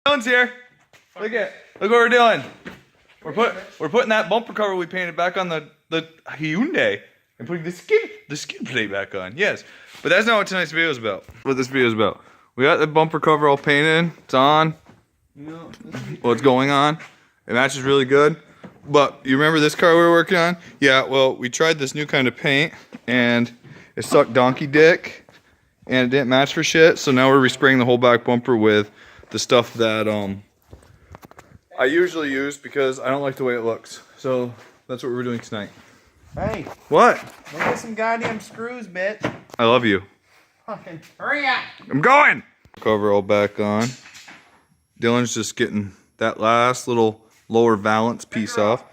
Dylan's here. Look what we're doing. We're putting that bumper cover we painted back on the Hyundai and putting the skid plate back on. Yes, but that's not what tonight's video is about. What this video is about. We got the bumper cover all painted. It's on. What's going on? It matches really good. But you remember this car we were working on? Yeah. Well, we tried this new kind of paint and it sucked donkey dick and it didn't match for shit. So now we're respraying the whole back bumper with the stuff that I usually use because I don't like the way it looks. So that's what we're doing tonight. Hey. What? Look at some goddamn screws, bitch. I love you. Fucking hurry up. I'm going. Cover all back on. Dylan's just getting that last little lower valance piece off.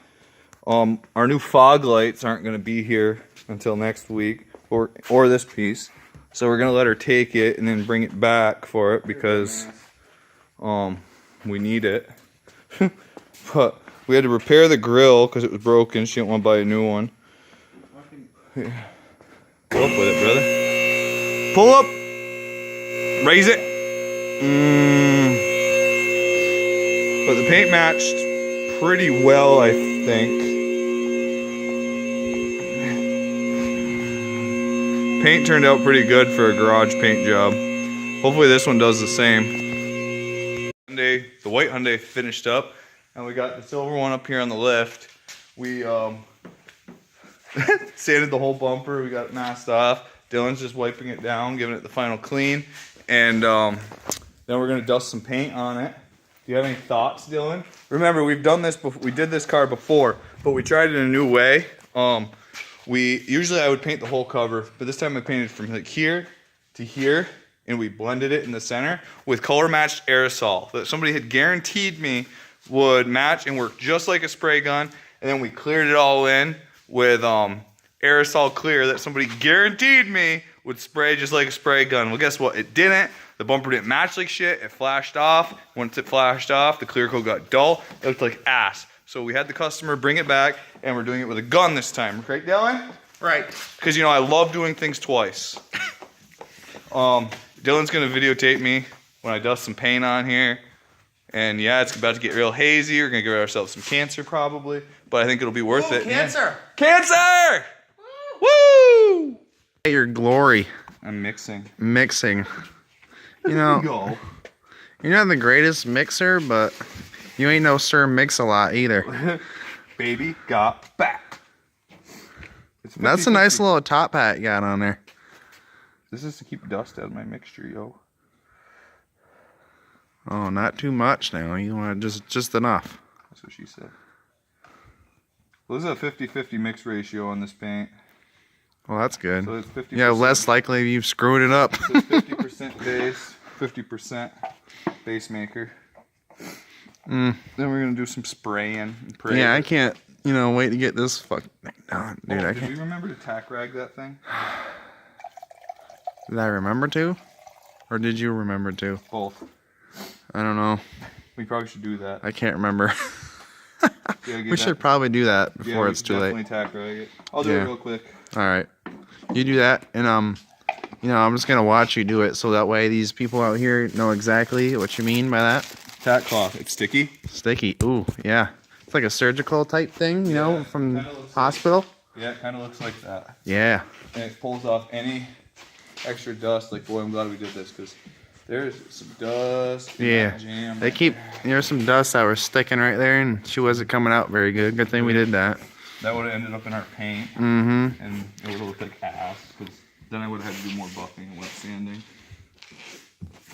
Our new fog lights aren't going to be here until next week or this piece. So we're going to let her take it and then bring it back for it because we need it. But we had to repair the grill because it was broken. She didn't want to buy a new one. Yeah. Pull up with it, brother. Pull up. Raise it. But the paint matched pretty well, I think. Paint turned out pretty good for a garage paint job. Hopefully this one does the same. The white Hyundai finished up, and we got the silver one up here on the lift. We sanded the whole bumper. We got it masked off. Dylan's just wiping it down, giving it the final clean, and then we're gonna dust some paint on it. Do you have any thoughts, Dylan? Remember, we've done this before. We did this car before, but we tried it in a new way. Usually I would paint the whole cover, but this time I painted from like here to here, and we blended it in the center with color matched aerosol that somebody had guaranteed me would match and work just like a spray gun. And then we cleared it all in with aerosol clear that somebody guaranteed me would spray just like a spray gun. Well, guess what? It didn't. The bumper didn't match like shit. It flashed off. Once it flashed off, the clear coat got dull. It looked like ass. So we had the customer bring it back, and we're doing it with a gun this time. Right, Dylan? Right. Because, you know, I love doing things twice. Dylan's going to videotape me when I dust some paint on here. And, yeah, it's about to get real hazy. We're going to give ourselves some cancer, probably. But I think it'll be worth it. Cancer! Yeah. Cancer! Woo! Your glory. I'm mixing. You know, you're not the greatest mixer, but you ain't no Sir Mix-a-Lot either. Baby got back. That's a nice little top hat you got on there. This is to keep dust out of my mixture, yo. Oh, not too much now. You want just enough. That's what she said. Well, this is a 50-50 mix ratio on this paint. Well, that's good. So it's 50%. Yeah, less likely you've screwed it up. So it's 50% base, 50% base maker. Then we're gonna do some spraying and pray. Yeah, I can't, wait to get this fucking thing done, dude. I Did can't. we remember to tack rag that thing? Did I remember to? Or did you remember to? Both. I don't know. We probably should do that. I can't remember. Yeah, We should probably do that before it's too late. Definitely tack rag it. I'll do it real quick. All right, you do that, and I'm just gonna watch you do it, so that way these people out here know exactly what you mean by that. Tack cloth. It's sticky. Sticky. Ooh, yeah. It's like a surgical type thing, you know, from hospital. Yeah, it kind of looks like that. Yeah. And it pulls off any extra dust. Like, boy, I'm glad we did this because there's some dust. Yeah. Jam They keep. There's some dust that was sticking right there, and she wasn't coming out very good. Good thing we did that. That would have ended up in our paint. Mm-hmm. And it would have looked like ass because then I would have had to do more buffing and wet sanding.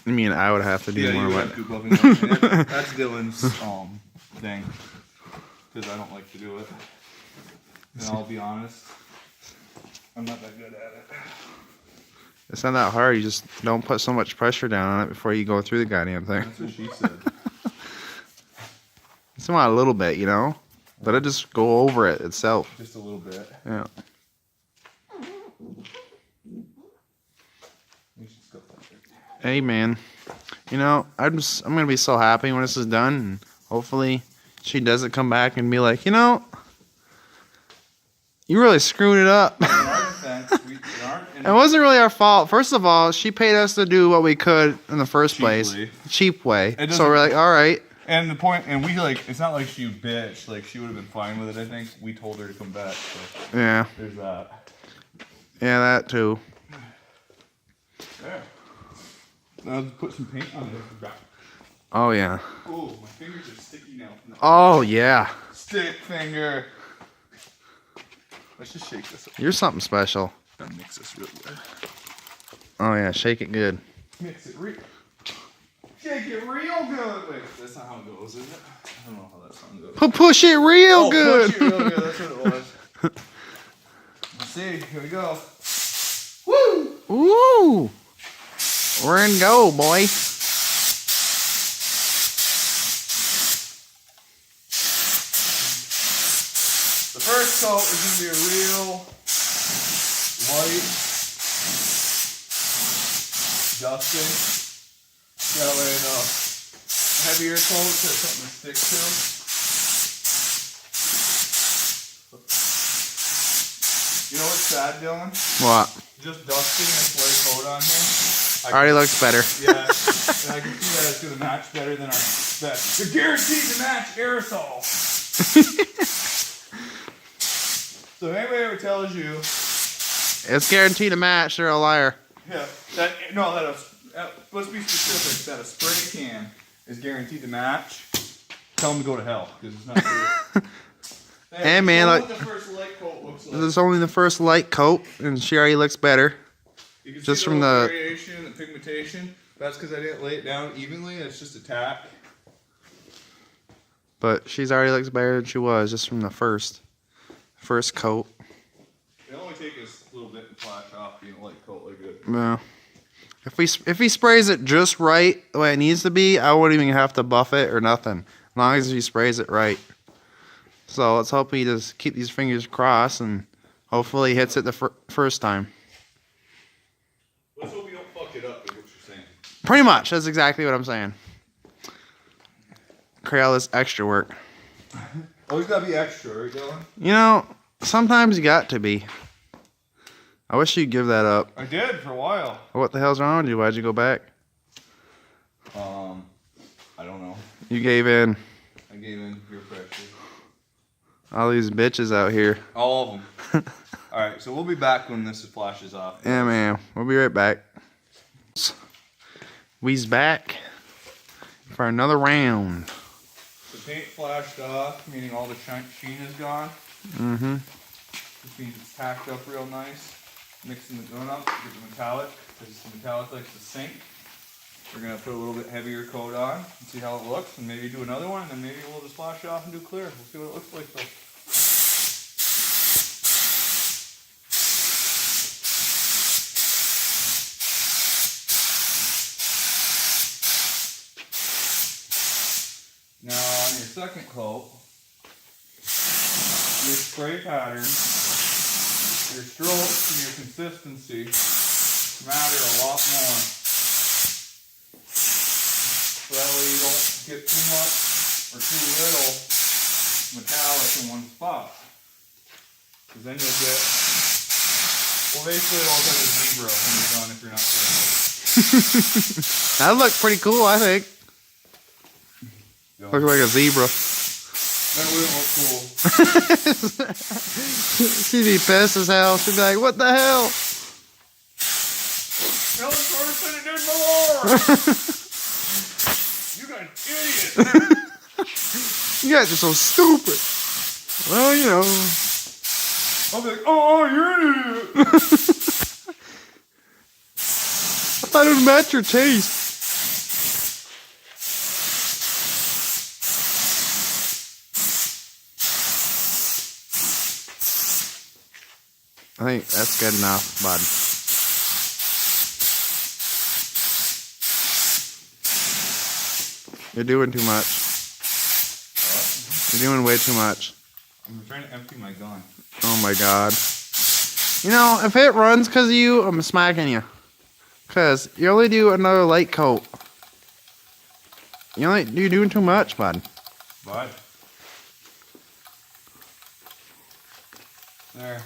I mean, I would have to do more wet. That's Dylan's thing because I don't like to do it. And I'll be honest, I'm not that good at it. It's not that hard. You just don't put so much pressure down on it before you go through the goddamn thing. That's what she said. It's not a little bit, Let it just go over it itself. Just a little bit. Yeah. Hey man, I'm gonna be so happy when this is done, and hopefully she doesn't come back and be like, you really screwed it up. In It wasn't really our fault. First of all, she paid us to do what we could in the first place. Cheap way. It So we're like, all right. And the point, and we like, it's not like she bitched. Like she would have been fine with it. I think we told her to come back. So Yeah. there's that. Yeah, that too. There. Now let's put some paint on it. Oh, yeah. Oh, my fingers are sticky now. Oh, yeah. Stick finger. Let's just shake this up. You're something special. Gotta mix this real good. Oh, yeah. Shake it good. Mix it real. Shake it real good. Wait, that's not how it goes, is it? I don't know how that song goes. Push it real good. Push it real good. That's what it was. Let's see. Here we go. Woo! Ooh. We're in go, boy. The first coat is going to be a real light dusting. That way the heavier coat has something to stick to. You know what's sad, Dylan? What? Just dusting this white coat on here. Already looks better. Yeah, and I can see that it's going to match better than they're guaranteed to match aerosol. So if anybody ever tells you, It's guaranteed to match. They're a liar. yeah, let's be specific, that a spray can is guaranteed to match, tell them to go to hell, because it's not true. Hey, man, Show like- what the first light coat looks like. This is only the first light coat, and she already looks better. You can just see from the the- variation, the pigmentation. That's because I didn't lay it down evenly. It's just a tack. But she's already looks better than she was just from the first coat. It only takes us a little bit to flash off being a light coat like good. No. If he sprays it just right the way it needs to be, I wouldn't even have to buff it or nothing. As long as he sprays it right. So let's hope he just keep these fingers crossed and hopefully he hits it the first time. Let's hope we don't fuck it up, is what you're saying. Pretty much. That's exactly what I'm saying. Create all this extra work. Always gotta be extra, right, Dylan? You know, sometimes you got to be. I wish you'd give that up. I did for a while. What the hell's wrong with you? Why'd you go back? I don't know. You gave in. I gave in peer pressure. All these bitches out here. All of them. Alright, so we'll be back when this flashes off. Yeah, man. We'll be right back. We's back for another round. The paint flashed off, meaning all the sheen is gone. Mm-hmm. Which means it's packed up real nice. Mixing the gun up, get the metallic, because the metallic likes to sink. We're going to put a little bit heavier coat on and see how it looks, and maybe do another one, and then maybe we'll just flash it off and do clear. We'll see what it looks like though. Now on your second coat, your spray pattern, your strokes, and your consistency matter a lot more. So that way you don't get too much or too little metallic in one spot. Because then you'll get, well basically it'll look like a zebra when you're done if you're not careful. That looked pretty cool, I think. Looked like a zebra. That wouldn't look cool. She'd be pissed as hell. She'd be like, what the hell? Ellen Carson and did more! You guys idiots! You guys are so stupid. Well, you know. I'll be like, oh, you're an idiot! I thought it would match your taste. I think that's good enough, bud. You're doing too much. You're doing way too much. I'm trying to empty my gun. Oh my god. You know, if it runs because of you, I'm smacking you. Because you only do another light coat. You're doing too much, bud. Bud. There.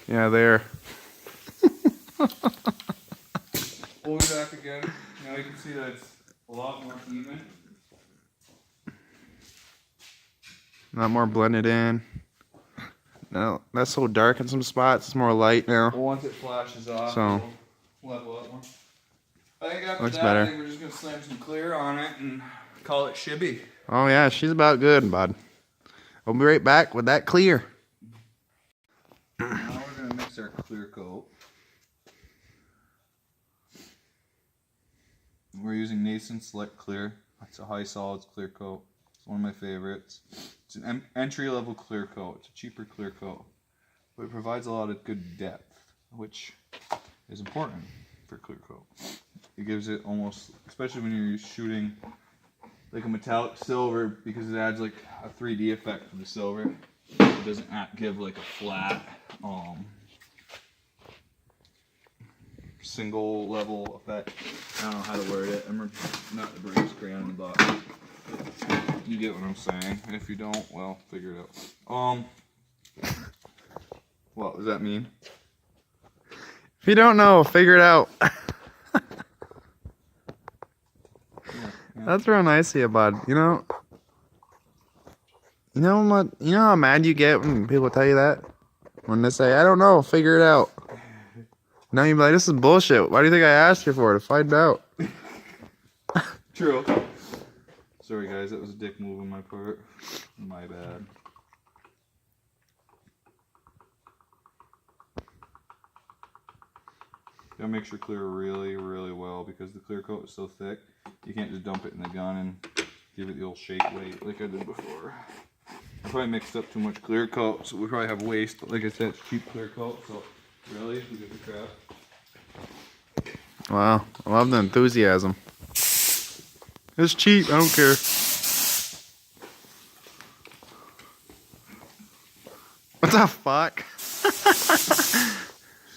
Yeah, there. We'll be back again. Now you can see that it's a lot more even. Not more blended in. No, that's so dark in some spots. It's more light now. Well, once it flashes off, So it'll level up more. I think after looks that, better. I think we're just gonna slam some clear on it and call it shibby. Oh yeah, she's about good, bud. We'll be right back with that clear. Now we're gonna mix our clear coat. We're using Nason Select Clear. It's a high solids clear coat. It's one of my favorites. It's an entry level clear coat. It's a cheaper clear coat, but it provides a lot of good depth, which is important for clear coat. It gives it almost, especially when you're shooting like a metallic silver, because it adds like a 3D effect to the silver. It doesn't give like a flat single level effect. I don't know how to word it. I'm not the brightest crayon in the box. You get what I'm saying. And if you don't, well, figure it out. What does that mean? If you don't know, figure it out. That's real nice of you, bud. You know what? You know how mad you get when people tell you that? When they say, "I don't know, figure it out." Now you're like, "This is bullshit. Why do you think I asked you for to find out?" True. Sorry guys, that was a dick move on my part. My bad. Gotta make sure clear really, really well, because the clear coat is so thick, you can't just dump it in the gun and give it the old shake weight like I did before. I probably mixed up too much clear coat, so we probably have waste, but like I said, it's cheap clear coat, so really, we get the crap. Wow, I love the enthusiasm. It's cheap, I don't care. What the fuck?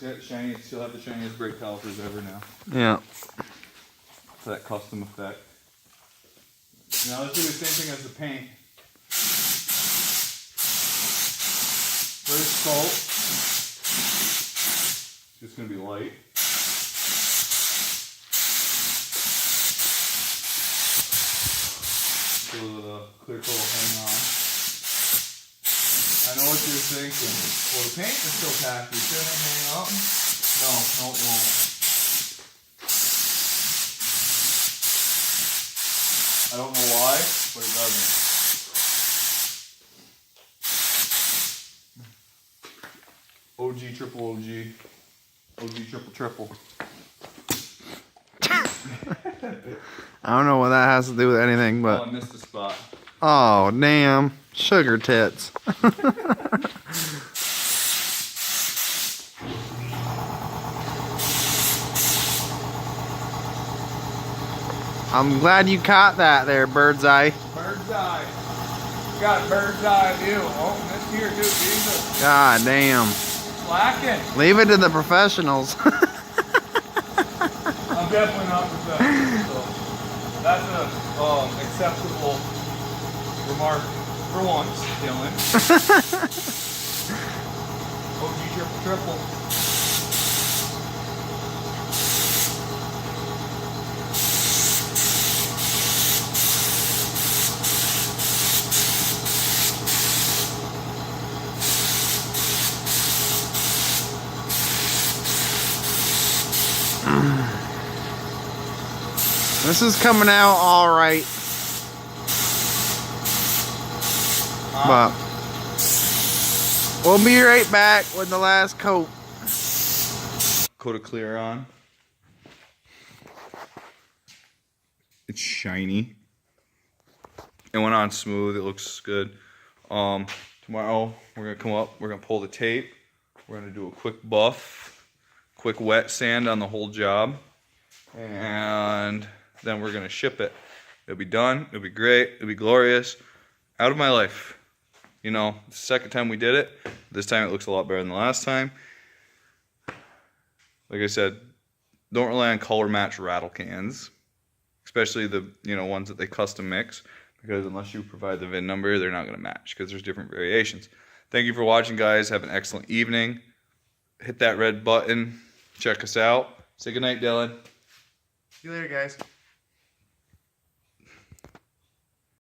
She'll have the shiniest brake calipers ever now. Yeah. For that custom effect. Now let's do the same thing as the paint. First coat. It's just going to be light. So the clear coat will hang on. I know what you're thinking. Well, the paint is still tacky. Shouldn't it hang up? No, it won't. I don't know why, but it doesn't. OG, triple OG. OG, triple triple. I don't know what that has to do with anything, Oh, but I missed a spot. oh damn, sugar tits. I'm glad you caught that there, bird's eye. Bird's eye. Got bird's eye view. Oh, and this here too, Jesus. God damn. Slacking. Leave it to the professionals. I'm definitely not professional, so that's a acceptable remark for once, Dylan. OG triple triple. This is coming out all right, but we'll be right back with the last coat. Coat of clear on. It's shiny. It went on smooth. It looks good. Tomorrow we're gonna come up. We're gonna pull the tape. We're gonna do a quick buff, quick wet sand on the whole job, and then we're gonna ship it. It'll be done. It'll be great. It'll be glorious. Out of my life. You know, the second time we did it. This time it looks a lot better than the last time. Like I said, don't rely on color match rattle cans, especially the ones that they custom mix, because unless you provide the VIN number, they're not gonna match because there's different variations. Thank you for watching, guys. Have an excellent evening. Hit that red button. check us out. Say goodnight, Dylan. See you later, guys.